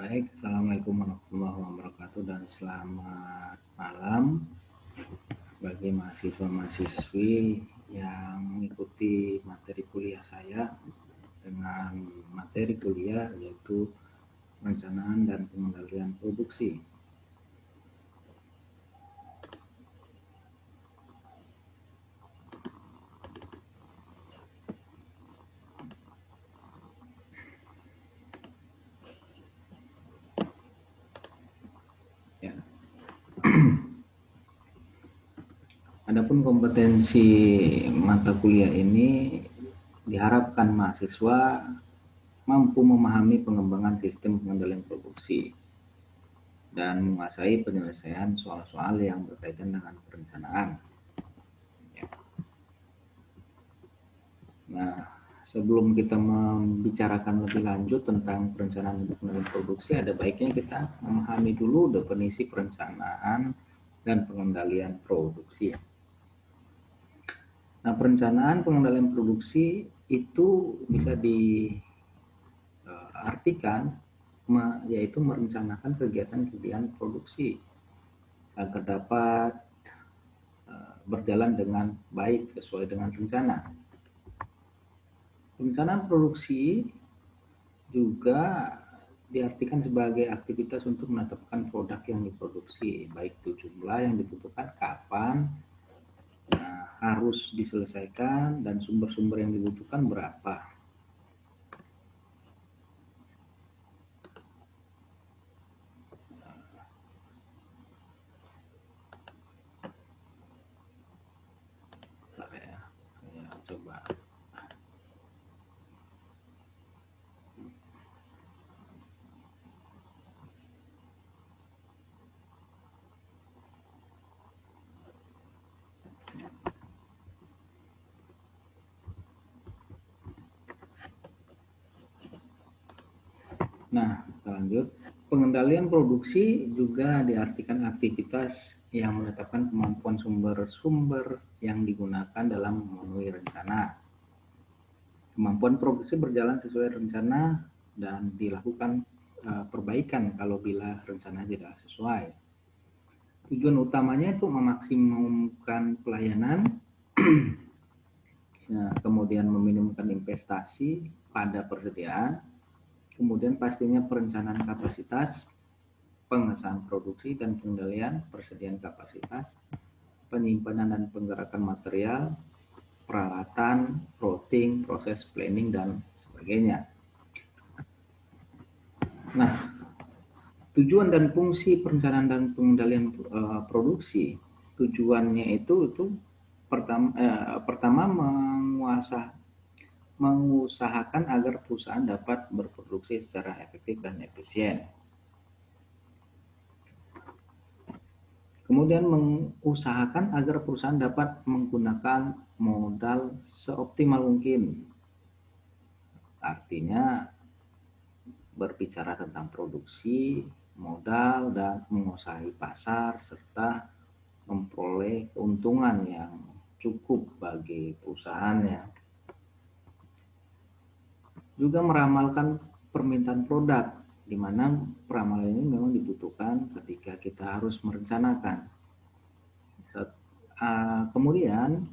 Baik, Assalamualaikum warahmatullahi wabarakatuh dan selamat malam bagi mahasiswa-mahasiswi yang mengikuti materi kuliah saya dengan materi kuliah yaitu perencanaan dan pengendalian produksi. Ya. Adapun kompetensi mata kuliah ini diharapkan mahasiswa mampu memahami pengembangan sistem pengendalian produksi dan menguasai penyelesaian soal-soal yang berkaitan dengan perencanaan. Ya. Nah, sebelum kita membicarakan lebih lanjut tentang perencanaan pengendalian produksi, ada baiknya kita memahami dulu definisi perencanaan dan pengendalian produksi. Nah, perencanaan pengendalian produksi itu bisa diartikan yaitu merencanakan kegiatan-kegiatan produksi agar dapat berjalan dengan baik sesuai dengan rencana. Perencanaan produksi juga diartikan sebagai aktivitas untuk menetapkan produk yang diproduksi, baik itu jumlah yang dibutuhkan, kapan, harus diselesaikan, dan sumber-sumber yang dibutuhkan berapa. Saya coba. Nah, lanjut. Pengendalian produksi juga diartikan aktivitas yang menetapkan kemampuan sumber-sumber yang digunakan dalam memenuhi rencana. Kemampuan produksi berjalan sesuai rencana dan dilakukan perbaikan kalau bila rencana tidak sesuai. Tujuan utamanya itu memaksimumkan pelayanan, kemudian meminimumkan investasi pada persediaan, kemudian pastinya perencanaan kapasitas, pengesahan produksi dan pengendalian persediaan kapasitas, penyimpanan dan penggerakan material, peralatan, routing, proses planning, dan sebagainya. Nah, tujuan dan fungsi perencanaan dan pengendalian produksi, tujuannya itu pertama mengusahakan agar perusahaan dapat berproduksi secara efektif dan efisien. Kemudian mengusahakan agar perusahaan dapat menggunakan modal seoptimal mungkin. Artinya berbicara tentang produksi, modal, dan menguasai pasar, serta memperoleh keuntungan yang cukup bagi perusahaannya. Juga meramalkan permintaan produk, di mana peramalan ini memang dibutuhkan ketika kita harus merencanakan. Kemudian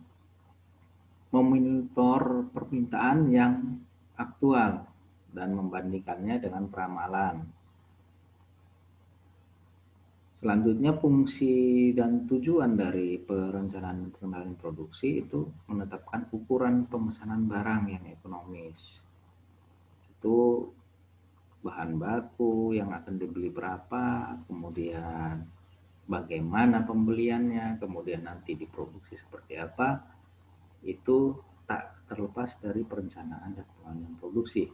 memonitor permintaan yang aktual dan membandingkannya dengan peramalan. Selanjutnya, fungsi dan tujuan dari perencanaan pengendalian produksi itu menetapkan ukuran pemesanan barang yang ekonomis. Itu bahan baku yang akan dibeli berapa, kemudian bagaimana pembeliannya, kemudian nanti diproduksi seperti apa, itu tak terlepas dari perencanaan dan pengendalian produksi.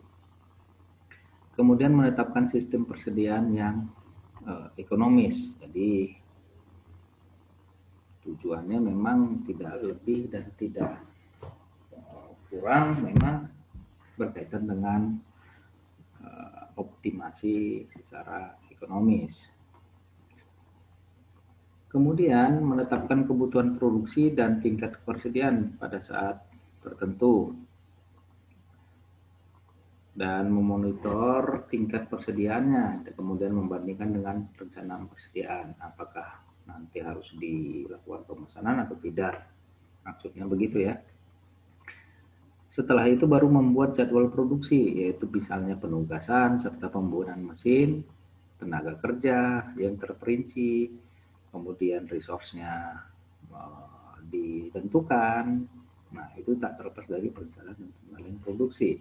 Kemudian menetapkan sistem persediaan yang ekonomis. Jadi tujuannya memang tidak lebih dan tidak kurang, memang berkaitan dengan optimasi secara ekonomis. Kemudian menetapkan kebutuhan produksi dan tingkat ketersediaan pada saat tertentu. dan memonitor tingkat persediaannya, kemudian membandingkan dengan perencanaan persediaan, apakah nanti harus dilakukan pemesanan atau tidak. Maksudnya begitu ya. Setelah itu baru membuat jadwal produksi, yaitu misalnya penugasan serta pembuatan mesin, tenaga kerja yang terperinci, kemudian resource-nya ditentukan. Nah, itu tak terlepas dari perencanaan dan pengendalian produksi.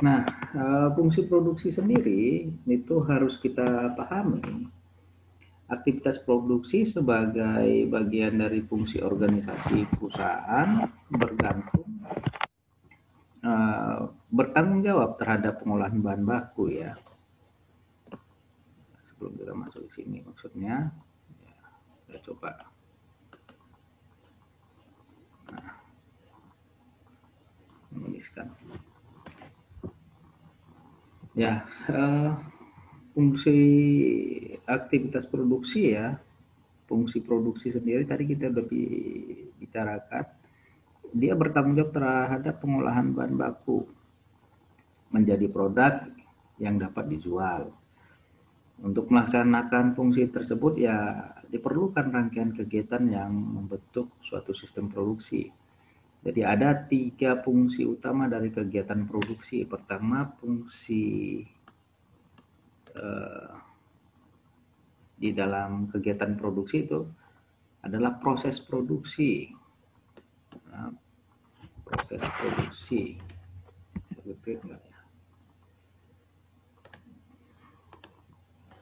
Nah, fungsi produksi sendiri itu harus kita pahami. Aktivitas produksi sebagai bagian dari fungsi organisasi perusahaan bertanggung jawab terhadap pengolahan bahan baku ya. Sebelum kita masuk ke sini maksudnya, ya, kita coba. Nah, menuliskan. Ya, fungsi aktivitas produksi ya, fungsi produksi sendiri tadi kita udah bicarakan. Dia bertanggung jawab terhadap pengolahan bahan baku menjadi produk yang dapat dijual. Untuk melaksanakan fungsi tersebut ya diperlukan rangkaian kegiatan yang membentuk suatu sistem produksi. Jadi ada 3 fungsi utama dari kegiatan produksi. Pertama, fungsi di dalam kegiatan produksi itu adalah proses produksi. Nah, proses produksi. Repeat enggak ya?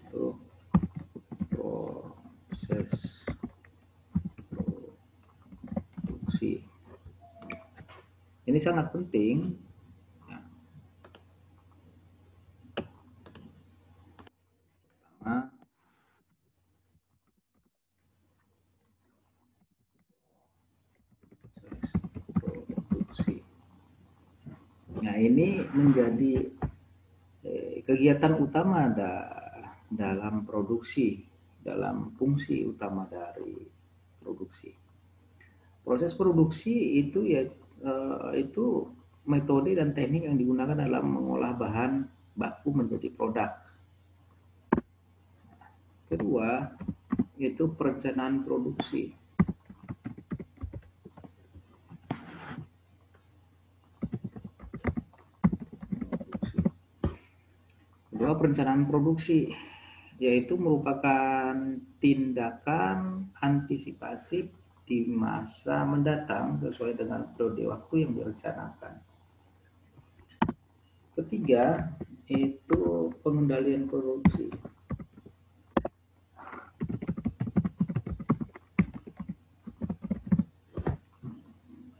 Itu proses produksi. Ini sangat penting. Pertama, produksi. Nah, ini menjadi kegiatan utama dalam produksi, dalam fungsi utama dari produksi. Proses produksi itu ya itu metode dan teknik yang digunakan dalam mengolah bahan baku menjadi produk. Kedua, itu perencanaan produksi. Kedua, perencanaan produksi yaitu merupakan tindakan antisipatif di masa mendatang sesuai dengan periode waktu yang direncanakan. Ketiga, itu pengendalian produksi.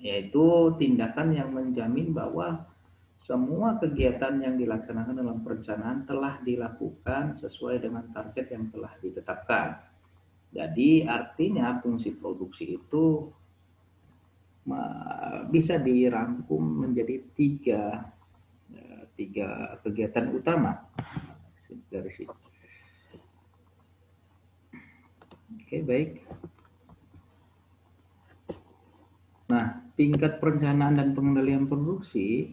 Yaitu tindakan yang menjamin bahwa semua kegiatan yang dilaksanakan dalam perencanaan telah dilakukan sesuai dengan target yang telah ditetapkan. Jadi artinya fungsi produksi itu bisa dirangkum menjadi tiga kegiatan utama dari sini. Oke, baik. Nah, tingkat perencanaan dan pengendalian produksi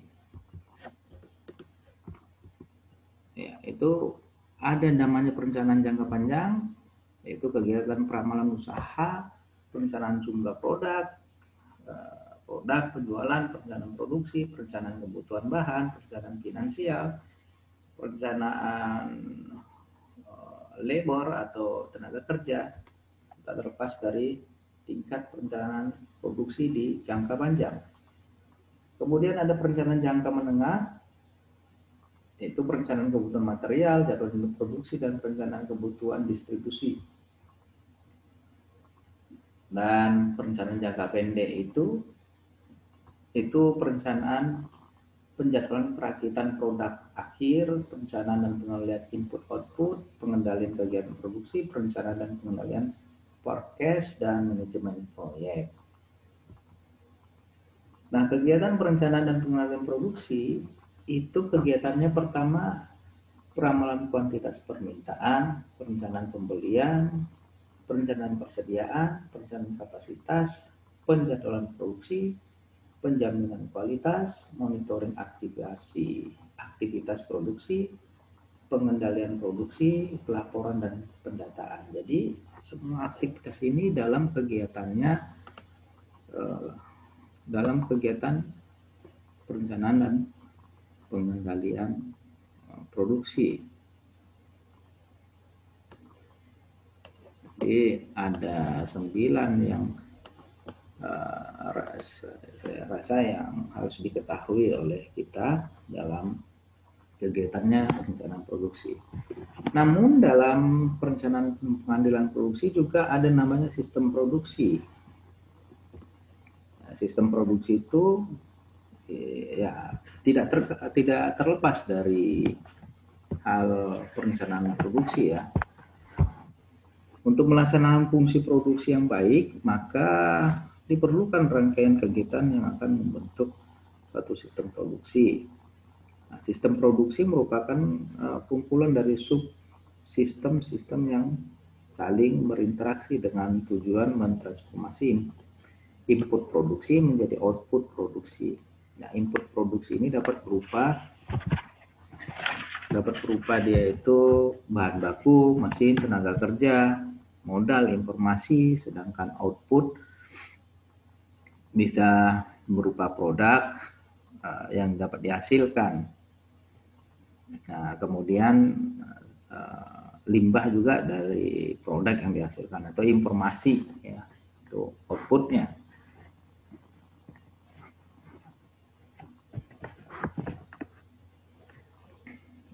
ya, itu ada namanya perencanaan jangka panjang, yaitu kegiatan peramalan usaha, perencanaan jumlah produk, penjualan, perencanaan produksi, perencanaan kebutuhan bahan, perencanaan finansial, perencanaan labor atau tenaga kerja, tak terlepas dari tingkat perencanaan produksi di jangka panjang. Kemudian ada perencanaan jangka menengah, yaitu perencanaan kebutuhan material, jadwal produksi, dan perencanaan kebutuhan distribusi. Dan perencanaan jangka pendek itu perencanaan penjadwalan perakitan produk akhir, perencanaan dan pengendalian input output, pengendalian kegiatan produksi, perencanaan dan pengendalian forecast, dan manajemen proyek. Nah, kegiatan perencanaan dan pengendalian produksi itu kegiatannya pertama peramalan kuantitas permintaan, perencanaan pembelian, perencanaan persediaan, perencanaan kapasitas, penjadwalan produksi, penjaminan kualitas, monitoring aktivitas produksi, pengendalian produksi, pelaporan dan pendataan. Jadi semua aktivitas ini dalam kegiatannya, dalam kegiatan perencanaan dan pengendalian produksi. Jadi ada 9 yang saya rasa yang harus diketahui oleh kita dalam kegiatannya perencanaan produksi. Namun dalam perencanaan pengambilan produksi juga ada namanya sistem produksi. Nah, sistem produksi itu ya tidak terlepas dari hal perencanaan produksi ya. Untuk melaksanakan fungsi produksi yang baik, maka diperlukan rangkaian kegiatan yang akan membentuk suatu sistem produksi. Nah, sistem produksi merupakan kumpulan dari subsistem-sistem yang saling berinteraksi dengan tujuan mentransformasi input produksi menjadi output produksi. Nah, input produksi ini dapat berupa dia itu bahan baku, mesin, tenaga kerja, modal, informasi, sedangkan output bisa berupa produk yang dapat dihasilkan. Nah, kemudian limbah juga dari produk yang dihasilkan atau informasi ya, itu outputnya.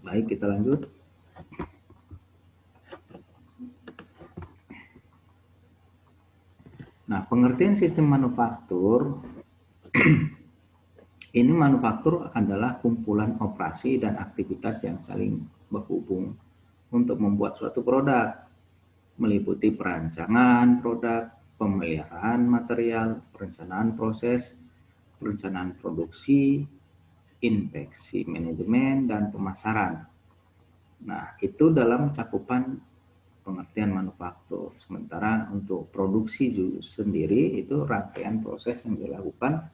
Baik, kita lanjut. Nah, pengertian sistem manufaktur ini manufaktur adalah kumpulan operasi dan aktivitas yang saling berhubung untuk membuat suatu produk, meliputi perancangan produk, pemeliharaan material, perencanaan proses, perencanaan produksi, inspeksi manajemen, dan pemasaran. Nah, itu dalam cakupan pengertian manufaktur. Sementara untuk produksi sendiri itu rangkaian proses yang dilakukan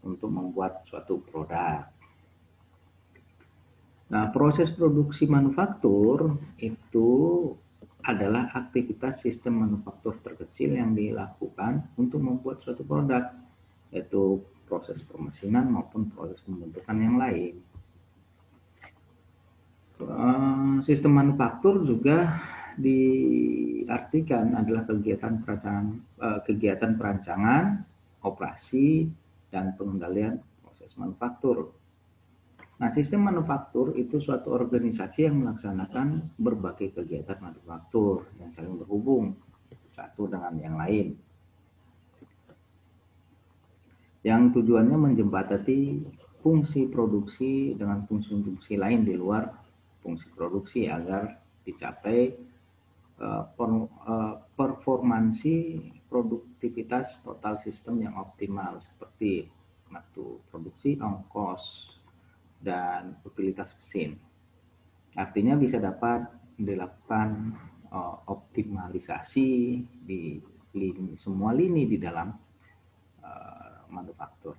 untuk membuat suatu produk. Nah, proses produksi manufaktur itu adalah aktivitas sistem manufaktur terkecil yang dilakukan untuk membuat suatu produk, yaitu proses permesinan maupun proses pembentukan yang lain. Sistem manufaktur juga diartikan adalah kegiatan perancangan, operasi, dan pengendalian proses manufaktur. Nah, sistem manufaktur itu suatu organisasi yang melaksanakan berbagai kegiatan manufaktur yang saling berhubung satu dengan yang lain, yang tujuannya menjembatani fungsi produksi dengan fungsi-fungsi lain di luar fungsi produksi agar dicapai performansi produktivitas total sistem yang optimal seperti waktu produksi, ongkos, dan utilitas mesin. Artinya bisa dapat dilakukan optimalisasi di semua lini di dalam manufaktur.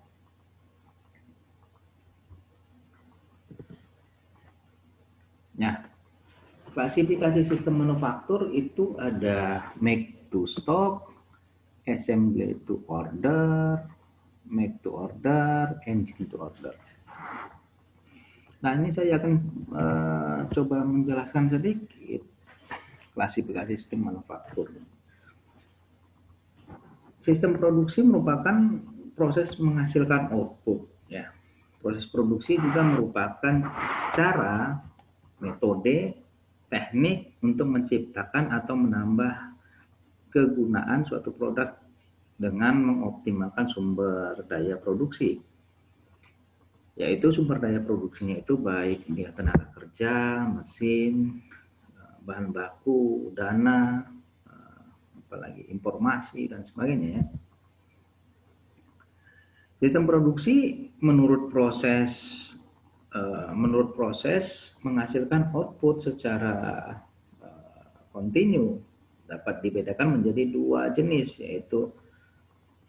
Nah, klasifikasi sistem manufaktur itu ada make to stock, assembly to order, make to order, engine to order. Nah, ini saya akan coba menjelaskan sedikit klasifikasi sistem manufaktur. Sistem produksi merupakan proses menghasilkan output, ya. Proses produksi juga merupakan cara, metode, teknik untuk menciptakan atau menambah kegunaan suatu produk dengan mengoptimalkan sumber daya produksi. Yaitu sumber daya produksinya itu baik dia tenaga kerja, mesin, bahan baku, dana, apalagi informasi dan sebagainya ya. Sistem produksi menurut proses menghasilkan output secara kontinu dapat dibedakan menjadi dua jenis, yaitu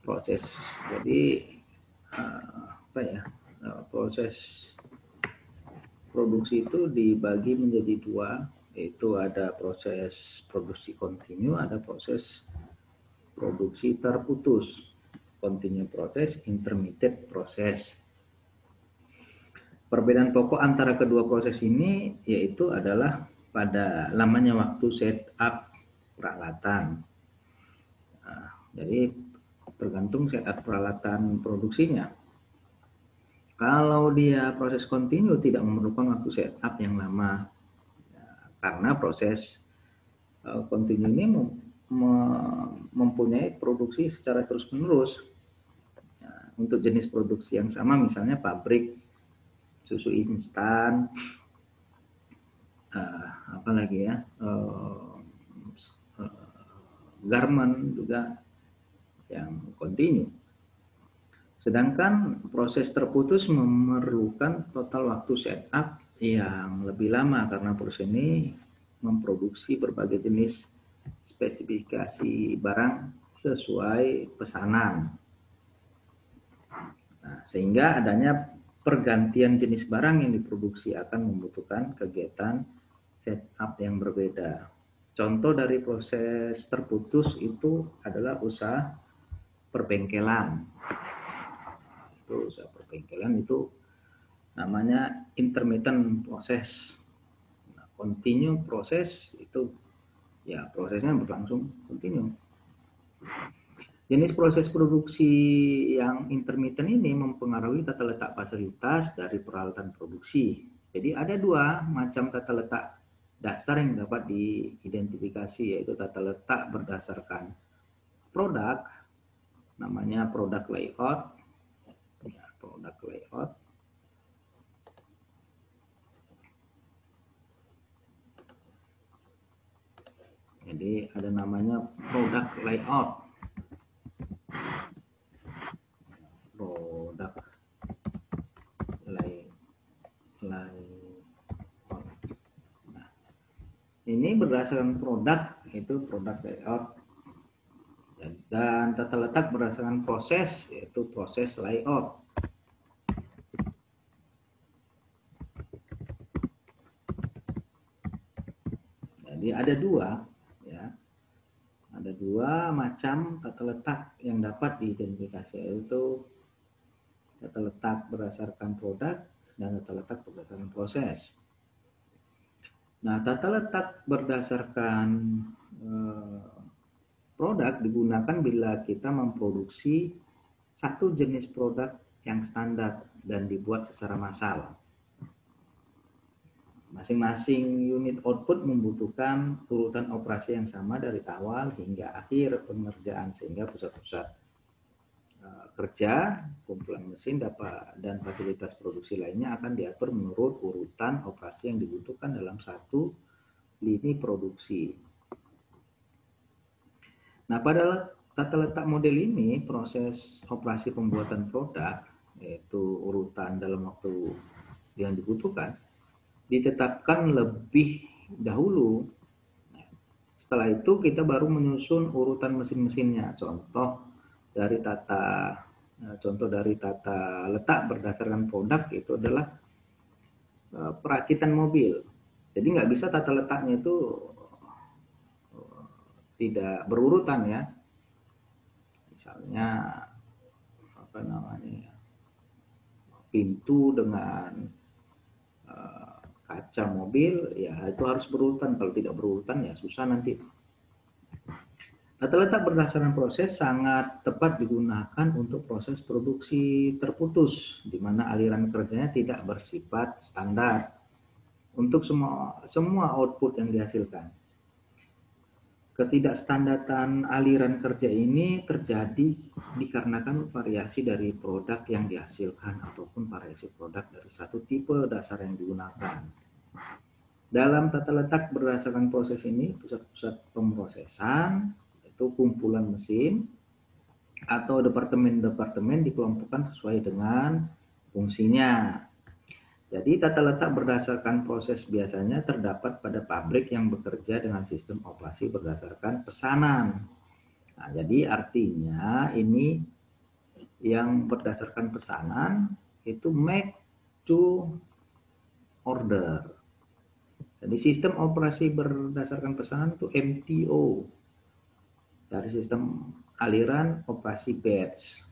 proses. Jadi proses produksi itu dibagi menjadi dua, yaitu ada proses produksi kontinu, ada proses produksi terputus. Continue proses, intermittent proses. Perbedaan pokok antara kedua proses ini yaitu adalah pada lamanya waktu setup peralatan. Jadi tergantung setup peralatan produksinya. Kalau dia proses kontinu tidak memerlukan waktu setup yang lama, karena proses kontinu ini mempunyai produksi secara terus-menerus. Untuk jenis produksi yang sama, misalnya pabrik susu instan, apalagi ya, garment juga yang kontinu. Sedangkan proses terputus memerlukan total waktu setup yang lebih lama karena proses ini memproduksi berbagai jenis spesifikasi barang sesuai pesanan. Nah, sehingga adanya pergantian jenis barang yang diproduksi akan membutuhkan kegiatan setup yang berbeda. Contoh dari proses terputus itu adalah usaha perbengkelan. Itu usaha perbengkelan itu namanya intermittent proses. Nah, continue proses itu ya prosesnya berlangsung kontinu. Jenis proses produksi yang intermittent ini mempengaruhi tata letak fasilitas dari peralatan produksi. Jadi ada dua macam tata letak dasar yang dapat diidentifikasi, yaitu tata letak berdasarkan produk, namanya product layout. Ya, product layout. Jadi ada namanya product layout. Produk layout. Nah, ini berdasarkan produk, itu produk layout, dan tata letak berdasarkan proses, yaitu proses layout. Jadi ada dua, ya, ada dua macam tata letak yang dapat diidentifikasi, yaitu tata letak berdasarkan produk dan tata letak berdasarkan proses. Nah, tata letak berdasarkan produk digunakan bila kita memproduksi satu jenis produk yang standar dan dibuat secara massal. Masing-masing unit output membutuhkan urutan operasi yang sama dari awal hingga akhir pengerjaan, sehingga pusat-pusat kerja, kumpulan mesin, dan fasilitas produksi lainnya akan diatur menurut urutan operasi yang dibutuhkan dalam satu lini produksi. Nah, pada tata letak model ini, proses operasi pembuatan produk, yaitu urutan dalam waktu yang dibutuhkan, ditetapkan lebih dahulu. Setelah itu kita baru menyusun urutan mesin-mesinnya. Contoh dari tata letak berdasarkan produk itu adalah perakitan mobil. Jadi nggak bisa tata letaknya itu tidak berurutan, ya. Misalnya apa namanya, pintu dengan kaca mobil, ya itu harus berurutan. Kalau tidak berurutan ya susah nanti. Tata letak berdasarkan proses sangat tepat digunakan untuk proses produksi terputus, di mana aliran kerjanya tidak bersifat standar untuk semua output yang dihasilkan. Ketidakstandardan aliran kerja ini terjadi dikarenakan variasi dari produk yang dihasilkan ataupun variasi produk dari satu tipe dasar yang digunakan. Dalam tata letak berdasarkan proses ini, pusat-pusat pemrosesan, itu kumpulan mesin atau departemen-departemen dikelompokkan sesuai dengan fungsinya. Jadi tata letak berdasarkan proses biasanya terdapat pada pabrik yang bekerja dengan sistem operasi berdasarkan pesanan. Nah, jadi artinya ini yang berdasarkan pesanan itu make to order. Jadi sistem operasi berdasarkan pesanan itu MTO dari sistem aliran operasi batch.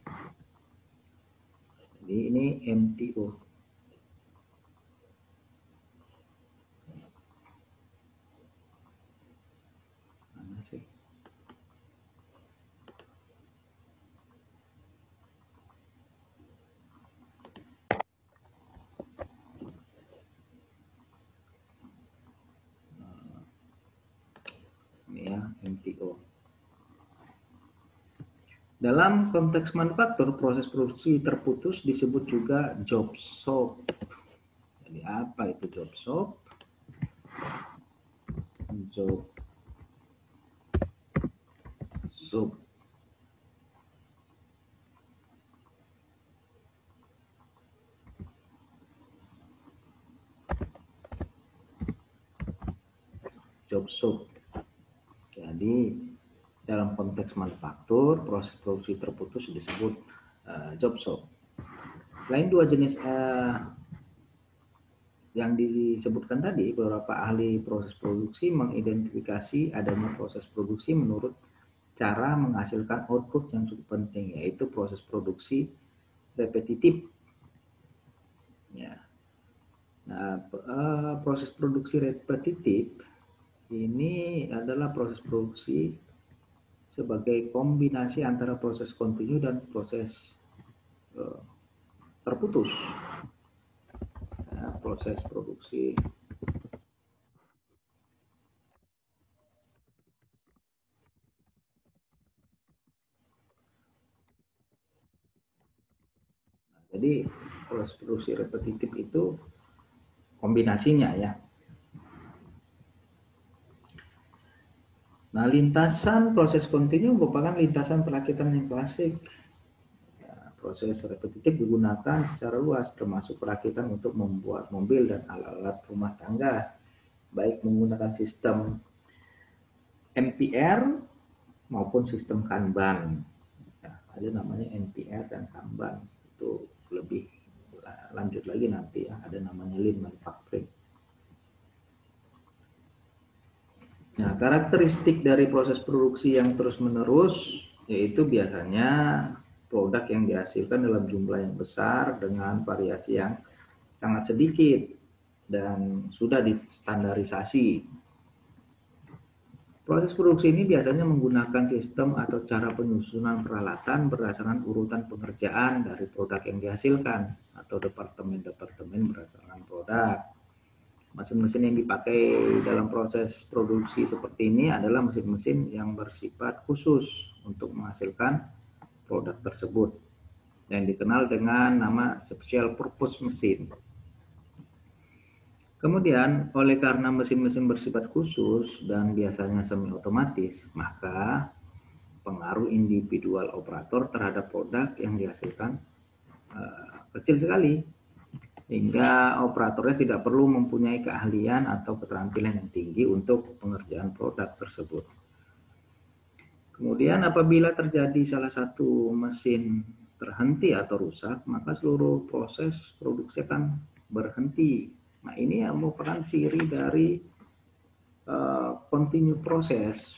Jadi ini MTO. Mana sih? Ini ya MTO. Dalam konteks manufaktur, proses produksi terputus disebut juga job stop. Jadi apa itu job stop? Job stop. Job stop. Jadi dalam konteks manufaktur, proses produksi terputus disebut job stop. Selain dua jenis yang disebutkan tadi, beberapa ahli proses produksi mengidentifikasi adanya proses produksi menurut cara menghasilkan output yang cukup penting, yaitu proses produksi repetitif. Ya. Nah, proses produksi repetitif ini adalah proses produksi sebagai kombinasi antara proses kontinu dan proses terputus. Nah, proses produksi jadi proses produksi repetitif itu kombinasinya ya. Nah, lintasan proses kontinu merupakan lintasan perakitan yang klasik. Ya, proses repetitif digunakan secara luas, termasuk perakitan untuk membuat mobil dan alat-alat rumah tangga, baik menggunakan sistem MPR maupun sistem Kanban. Ya, ada namanya MPR dan Kanban. Itu lebih lanjut lagi nanti ya, ada namanya Lean Manufacturing. Nah, karakteristik dari proses produksi yang terus-menerus yaitu biasanya produk yang dihasilkan dalam jumlah yang besar dengan variasi yang sangat sedikit dan sudah distandarisasi. Proses produksi ini biasanya menggunakan sistem atau cara penyusunan peralatan berdasarkan urutan pengerjaan dari produk yang dihasilkan atau departemen-departemen berdasarkan produk. Mesin-mesin yang dipakai dalam proses produksi seperti ini adalah mesin-mesin yang bersifat khusus untuk menghasilkan produk tersebut yang dikenal dengan nama special purpose machine. Kemudian, oleh karena mesin-mesin bersifat khusus dan biasanya semi otomatis, maka pengaruh individual operator terhadap produk yang dihasilkan kecil sekali, hingga operatornya tidak perlu mempunyai keahlian atau keterampilan yang tinggi untuk pengerjaan produk tersebut. Kemudian apabila terjadi salah satu mesin terhenti atau rusak, maka seluruh proses produksi akan berhenti. Nah, ini yang merupakan ciri dari continue proses.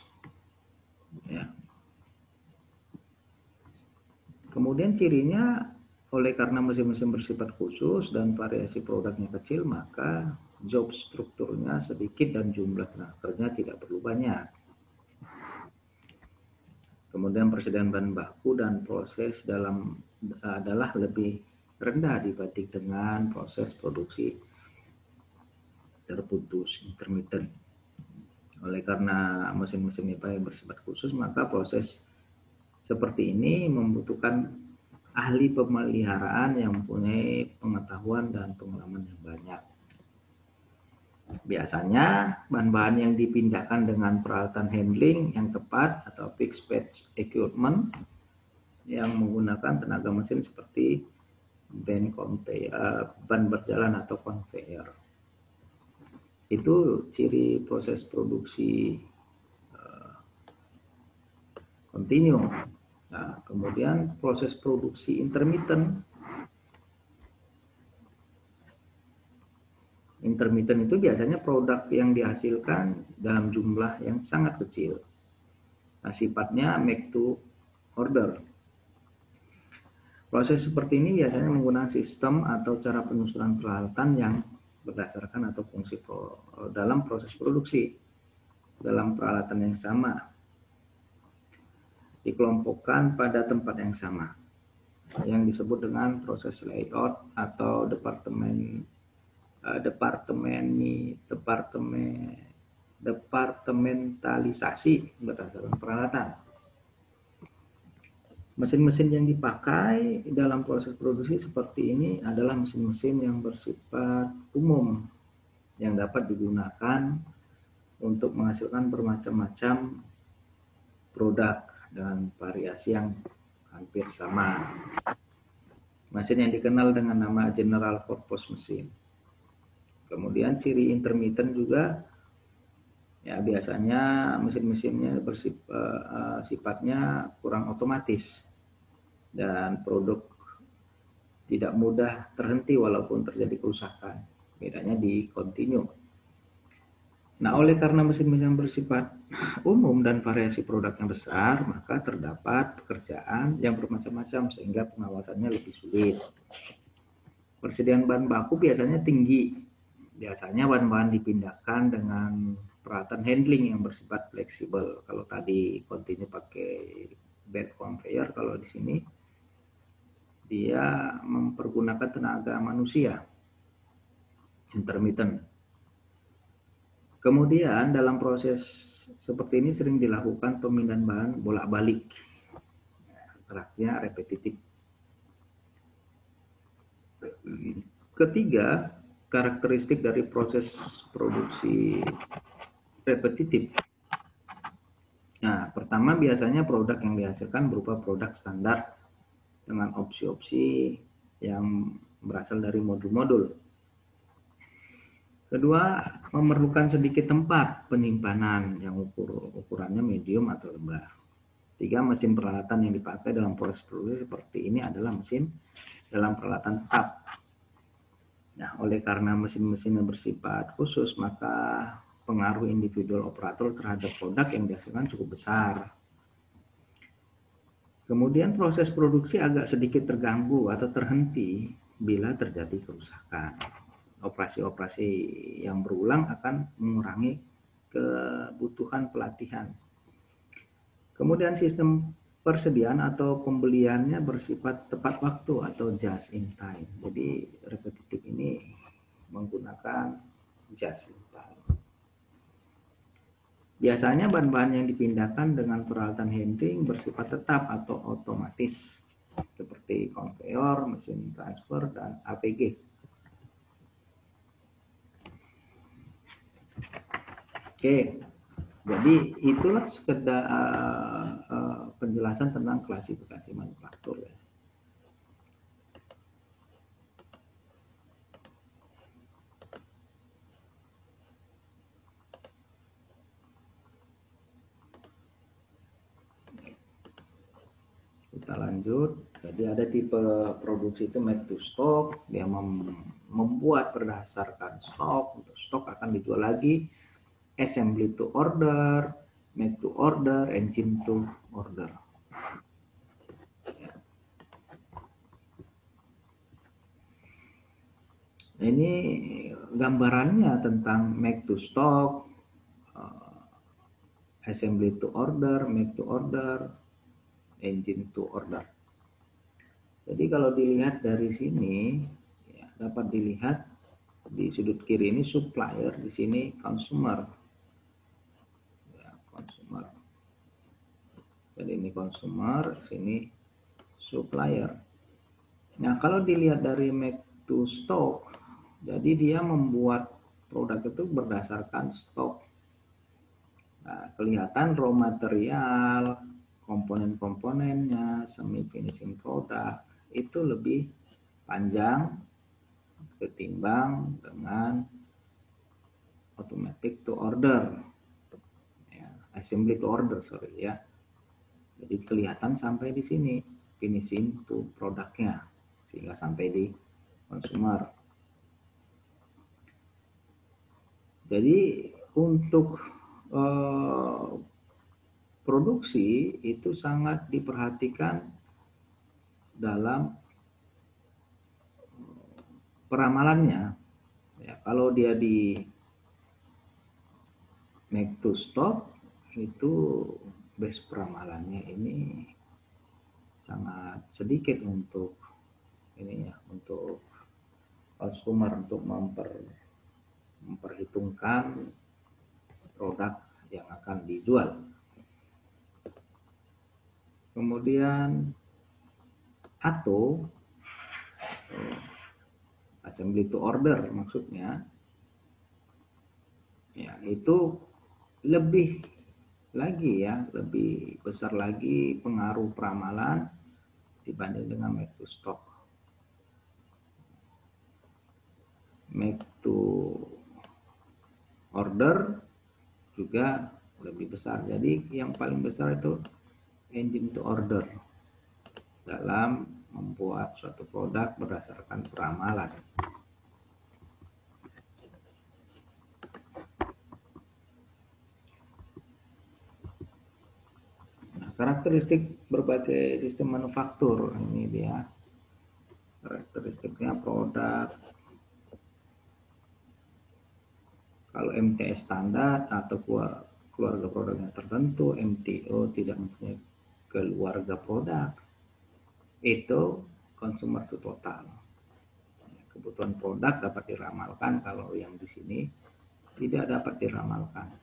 Ya. Kemudian cirinya, oleh karena mesin-mesin bersifat khusus dan variasi produknya kecil, maka job strukturnya sedikit dan jumlah tenaga kerja tidak perlu banyak. Kemudian persediaan bahan baku dan proses dalam adalah lebih rendah dibanding dengan proses produksi terputus intermittent. Oleh karena mesin-mesin IPA yang bersifat khusus, maka proses seperti ini membutuhkan ahli pemeliharaan yang mempunyai pengetahuan dan pengalaman yang banyak. Biasanya bahan-bahan yang dipindahkan dengan peralatan handling yang tepat atau fixed patch equipment yang menggunakan tenaga mesin seperti ban berjalan atau conveyor. Itu ciri proses produksi kontinu. Nah, kemudian proses produksi intermittent. Intermittent itu biasanya produk yang dihasilkan dalam jumlah yang sangat kecil. Nah, sifatnya make to order. Proses seperti ini biasanya menggunakan sistem atau cara penyusunan peralatan yang berdasarkan atau fungsi dalam proses produksi dalam peralatan yang sama, dikelompokkan pada tempat yang sama, yang disebut dengan proses layout atau departementalisasi berdasarkan peralatan. Mesin-mesin yang dipakai dalam proses produksi seperti ini adalah mesin-mesin yang bersifat umum yang dapat digunakan untuk menghasilkan bermacam-macam produk dan variasi yang hampir sama. Mesin yang dikenal dengan nama general purpose mesin. Kemudian ciri intermittent juga, ya biasanya mesin-mesinnya sifatnya kurang otomatis dan produk tidak mudah terhenti walaupun terjadi kerusakan. Bedanya di continue. Nah, oleh karena mesin-mesin yang bersifat umum dan variasi produk yang besar, maka terdapat pekerjaan yang bermacam-macam sehingga pengawasannya lebih sulit. Persediaan bahan baku biasanya tinggi. Biasanya bahan-bahan dipindahkan dengan peralatan handling yang bersifat fleksibel. Kalau tadi continue pakai bed conveyor, kalau di sini dia mempergunakan tenaga manusia. Intermittent. Kemudian dalam proses seperti ini sering dilakukan pemindahan bahan bolak-balik. Geraknya repetitif. Ketiga, karakteristik dari proses produksi repetitif. Nah, pertama biasanya produk yang dihasilkan berupa produk standar dengan opsi-opsi yang berasal dari modul-modul. Kedua, memerlukan sedikit tempat penyimpanan yang ukurannya medium atau lebar. Tiga, mesin peralatan yang dipakai dalam proses produksi seperti ini adalah mesin dalam peralatan tetap. Nah, oleh karena mesin-mesinnya bersifat khusus, maka pengaruh individual operator terhadap produk yang dihasilkan cukup besar. Kemudian proses produksi agak sedikit terganggu atau terhenti bila terjadi kerusakan. Operasi-operasi yang berulang akan mengurangi kebutuhan pelatihan. Kemudian sistem persediaan atau pembeliannya bersifat tepat waktu atau just in time. Jadi repetitif ini menggunakan just in time. Biasanya bahan-bahan yang dipindahkan dengan peralatan handling bersifat tetap atau otomatis seperti konveyor, mesin transfer, dan APG. Oke, jadi itulah sekedar penjelasan tentang klasifikasi manufaktur ya. Kita lanjut. Jadi ada tipe produksi itu make to stock, dia membuat berdasarkan stok. Untuk stok akan dijual lagi. Assembly to order, make to order, engine to order. Nah, ini gambarannya tentang make to stock, assembly to order, make to order, engine to order. Jadi kalau dilihat dari sini, ya, dapat dilihat di sudut kiri ini supplier, di sini consumer. Consumer. Jadi ini consumer, sini supplier. Nah, kalau dilihat dari make to stock, jadi dia membuat produk itu berdasarkan stok. Nah, kelihatan raw material, komponen-komponennya, semi finishing produk itu lebih panjang ketimbang dengan automatic to order. Assembly to order, sorry ya. Jadi kelihatan sampai di sini finishing to produknya sehingga sampai di consumer. Jadi untuk produksi itu sangat diperhatikan dalam peramalannya. Ya, kalau dia di make to stock itu base peramalannya ini sangat sedikit untuk ini ya, untuk konsumer untuk memperhitungkan produk yang akan dijual. Kemudian atau assembly to order maksudnya ya itu lebih lagi ya, lebih besar lagi pengaruh peramalan dibanding dengan make to stock. Make to order juga lebih besar. Jadi yang paling besar itu engine to order dalam membuat suatu produk berdasarkan peramalan. Nah, karakteristik berbagai sistem manufaktur ini dia. Karakteristiknya produk kalau MTS standar atau keluarga produknya tertentu, MTO tidak mempunyai keluarga produk, itu consumer to total. Kebutuhan produk dapat diramalkan, kalau yang di sini tidak dapat diramalkan.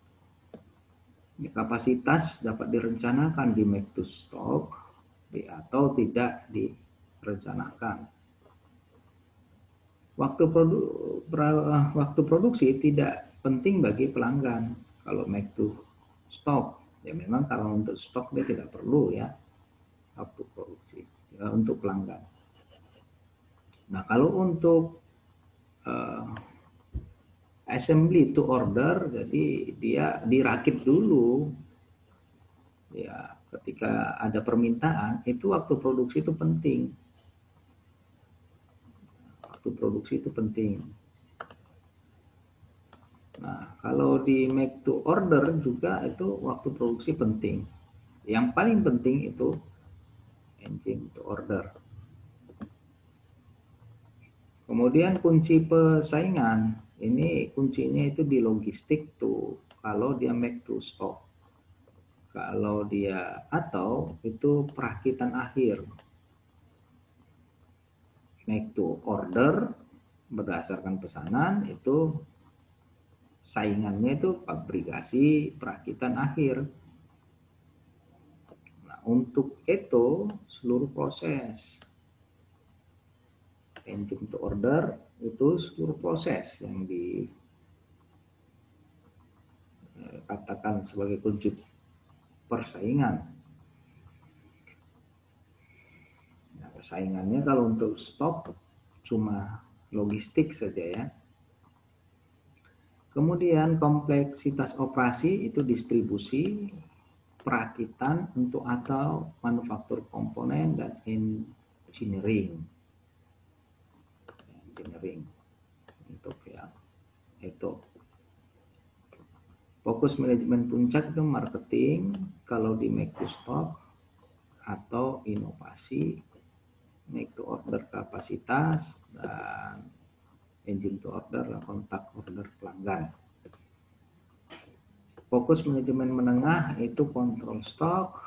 Kapasitas dapat direncanakan di make to stock atau tidak direncanakan. Waktu produksi tidak penting bagi pelanggan kalau make to stock. Ya memang kalau untuk stok dia tidak perlu ya waktu produksi ya, untuk pelanggan. Nah kalau untuk assembly to order, jadi dia dirakit dulu ya, ketika ada permintaan itu waktu produksi itu penting. Waktu produksi itu penting. Nah, kalau di make to order juga itu waktu produksi penting. Yang paling penting itu engine to order. Kemudian kunci persaingan, ini kuncinya itu di logistik tuh, kalau dia make to stock. Kalau dia atau itu perakitan akhir. Make to order berdasarkan pesanan itu saingannya itu pabrikasi perakitan akhir. Nah, untuk itu seluruh proses engine to order itu seluruh proses yang dikatakan sebagai kunci persaingan. Nah, persaingannya kalau untuk stok cuma logistik saja ya. Kemudian kompleksitas operasi itu distribusi, perakitan untuk atau manufaktur komponen dan engineering. Engineering untuk yang itu. Fokus manajemen puncak itu marketing kalau di make to stock, atau inovasi, make to order kapasitas, dan engine to order kontak order pelanggan. Fokus manajemen menengah itu kontrol stok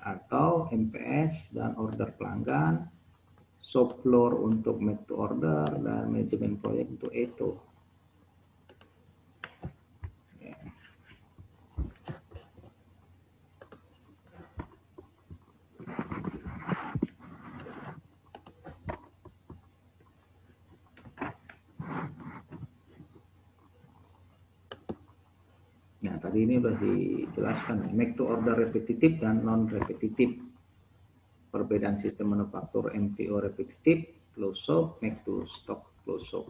atau MPS dan order pelanggan, shop floor untuk make to order, dan manajemen proyek untuk itu. Nah, tadi ini sudah dijelaskan make to order repetitif dan non repetitif. Perbedaan sistem manufaktur MTO repetitif, closed shop, make to stock, closed shop.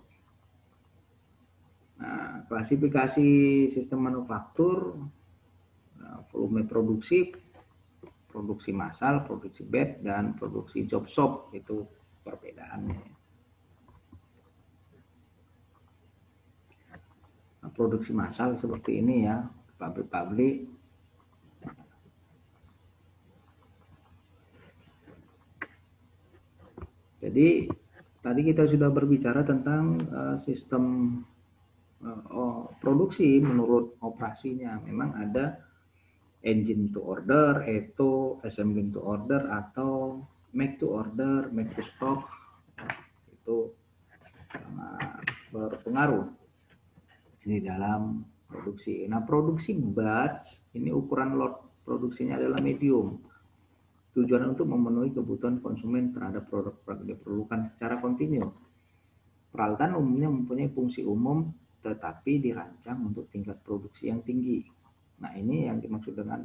Nah, klasifikasi sistem manufaktur, volume produksi, produksi massal, produksi batch, dan produksi job shop. Itu perbedaannya. Nah, produksi massal seperti ini ya, pabrik-pabrik. Jadi tadi kita sudah berbicara tentang sistem produksi menurut operasinya. Memang ada engine to order, ETO, assembly to order, atau make to order, make to stock. Itu sangat berpengaruh ini dalam produksi. Nah, produksi batch ini ukuran lot produksinya adalah medium. Tujuan untuk memenuhi kebutuhan konsumen terhadap produk-produk yang diperlukan secara kontinu. Peralatan umumnya mempunyai fungsi umum tetapi dirancang untuk tingkat produksi yang tinggi. Nah, ini yang dimaksud dengan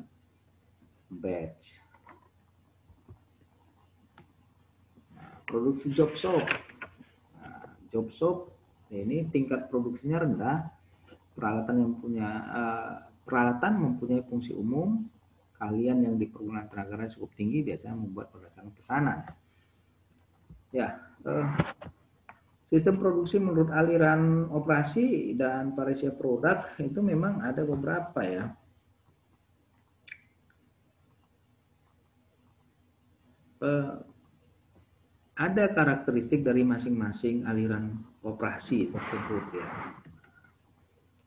batch. Nah, produksi job shop. Nah, job shop ini tingkat produksinya rendah. Peralatan mempunyai fungsi umum. Kalian yang diperlukan tenaga cukup tinggi biasanya membuat berdasarkan pesanan. Ya, sistem produksi menurut aliran operasi dan variasi produk itu memang ada beberapa ya. Ada karakteristik dari masing-masing aliran operasi tersebut ya.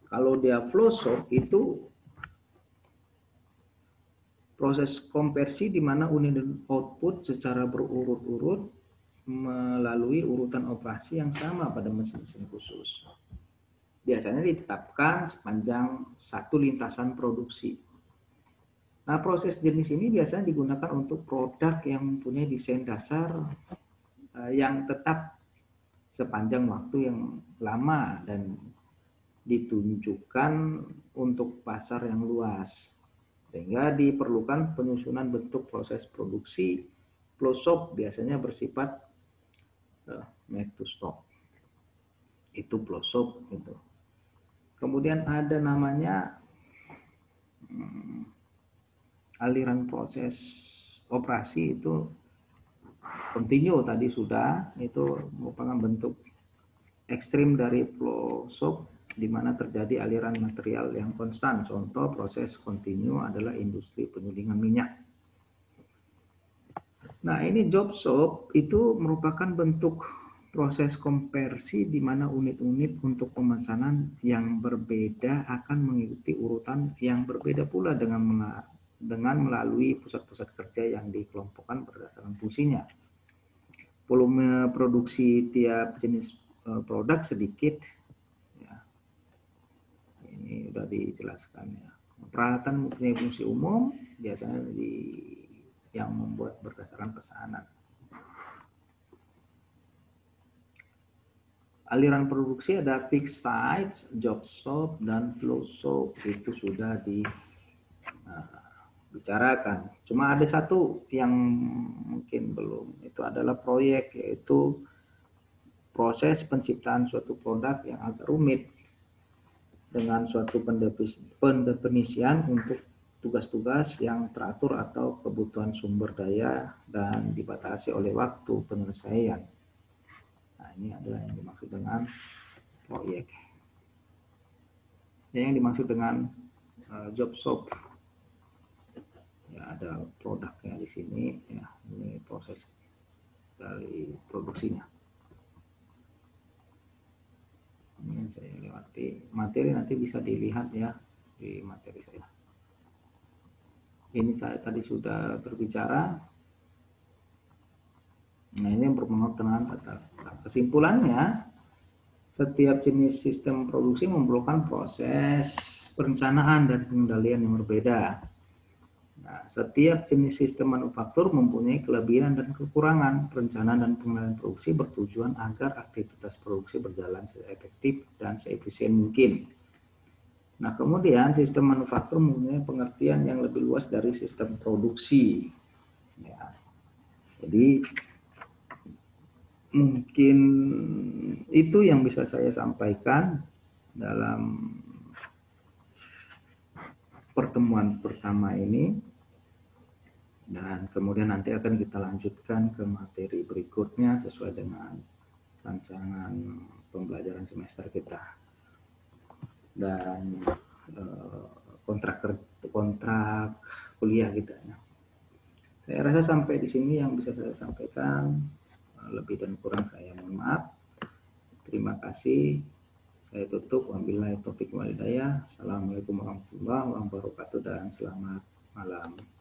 Kalau dia flow shop itu proses konversi di mana unit dan output secara berurut-urut melalui urutan operasi yang sama pada mesin-mesin khusus. Biasanya ditetapkan sepanjang satu lintasan produksi. Nah, proses jenis ini biasanya digunakan untuk produk yang mempunyai desain dasar yang tetap sepanjang waktu yang lama dan ditunjukkan untuk pasar yang luas. Sehingga diperlukan penyusunan bentuk proses produksi. Flow shop biasanya bersifat make to stock. Itu flow shop itu. Kemudian ada namanya aliran proses operasi itu continue tadi sudah, itu merupakan bentuk ekstrim dari flow shop di mana terjadi aliran material yang konstan. Contoh proses continue adalah industri penyulingan minyak. Nah, ini job shop itu merupakan bentuk proses konversi di mana unit-unit untuk pemesanan yang berbeda akan mengikuti urutan yang berbeda pula dengan melalui pusat-pusat kerja yang dikelompokkan berdasarkan fungsinya. Volume produksi tiap jenis produk sedikit. Ya. Ini sudah dijelaskan ya. Peralatan mempunyai fungsi umum biasanya yang membuat berdasarkan pesanan. Aliran produksi ada fixed sites, job shop, dan flow shop. Itu sudah dibicarakan. Cuma ada satu yang mungkin belum. Itu adalah proyek, yaitu proses penciptaan suatu produk yang agak rumit dengan suatu pendefinisian untuk tugas-tugas yang teratur atau kebutuhan sumber daya dan dibatasi oleh waktu penyelesaian. Nah, ini adalah yang dimaksud dengan proyek. Yang dimaksud dengan job shop. Ya, ada produknya di sini. Ya, ini proses dari produksinya. Ini saya lewati materi, nanti bisa dilihat ya di materi saya. Ini saya tadi sudah berbicara. Nah, ini yang berpengaruh dengan kesimpulannya, setiap jenis sistem produksi memerlukan proses perencanaan dan pengendalian yang berbeda. Nah, setiap jenis sistem manufaktur mempunyai kelebihan dan kekurangan. Perencanaan dan pengendalian produksi bertujuan agar aktivitas produksi berjalan seefektif dan seefisien mungkin. Nah, kemudian sistem manufaktur mempunyai pengertian yang lebih luas dari sistem produksi. Ya. Jadi mungkin itu yang bisa saya sampaikan dalam pertemuan pertama ini. Dan kemudian nanti akan kita lanjutkan ke materi berikutnya sesuai dengan rancangan pembelajaran semester kita. Dan kontrak kuliah kita ya. Saya rasa sampai di sini yang bisa saya sampaikan. Lebih dan kurang saya mohon maaf. Terima kasih. Saya tutup. Wabillahi taufiq wal hidayah. Assalamualaikum warahmatullahi wabarakatuh dan selamat malam.